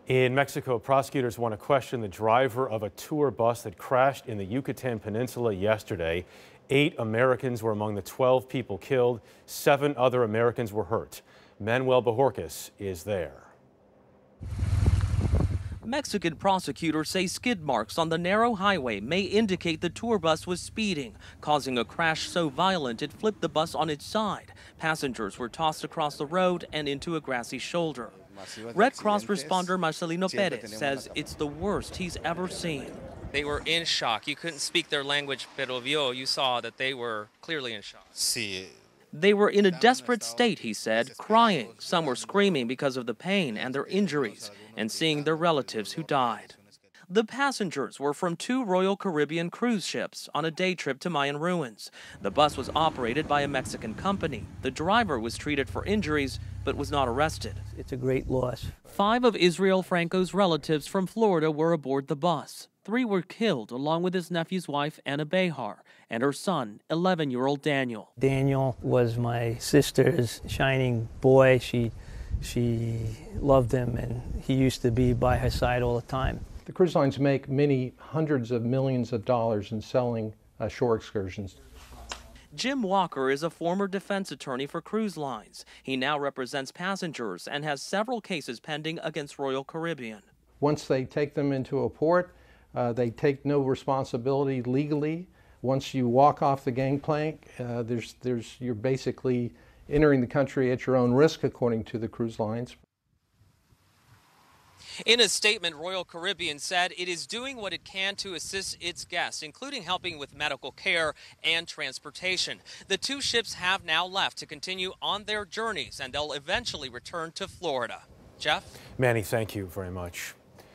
In Mexico, prosecutors want to question the driver of a tour bus that crashed in the Yucatan Peninsula yesterday. 8 Americans were among the 12 people killed. 7 other Americans were hurt. Manuel Bojorquez is there. Mexican prosecutors say skid marks on the narrow highway may indicate the tour bus was speeding, causing a crash so violent it flipped the bus on its side. Passengers were tossed across the road and into a grassy shoulder. Red Cross responder Marcelino Perez says it's the worst he's ever seen. They were in shock. You couldn't speak their language, pero you saw that they were clearly in shock. They were in a desperate state, he said, crying. Some were screaming because of the pain and their injuries and seeing their relatives who died. The passengers were from 2 Royal Caribbean cruise ships on a day trip to Mayan ruins. The bus was operated by a Mexican company. The driver was treated for injuries but was not arrested. It's a great loss. 5 of Israel Franco's relatives from Florida were aboard the bus. 3 were killed, along with his nephew's wife, Anna Behar, and her son, 11-year-old Daniel. Daniel was my sister's shining boy. She loved him, and he used to be by her side all the time. The cruise lines make many hundreds of millions of dollars in selling shore excursions. Jim Walker is a former defense attorney for cruise lines. He now represents passengers and has several cases pending against Royal Caribbean. Once they take them into a port, they take no responsibility legally. Once you walk off the gangplank, you're basically entering the country at your own risk, according to the cruise lines. In a statement, Royal Caribbean said it is doing what it can to assist its guests, including helping with medical care and transportation. The 2 ships have now left to continue on their journeys, and they'll eventually return to Florida. Jeff? Manny, thank you very much.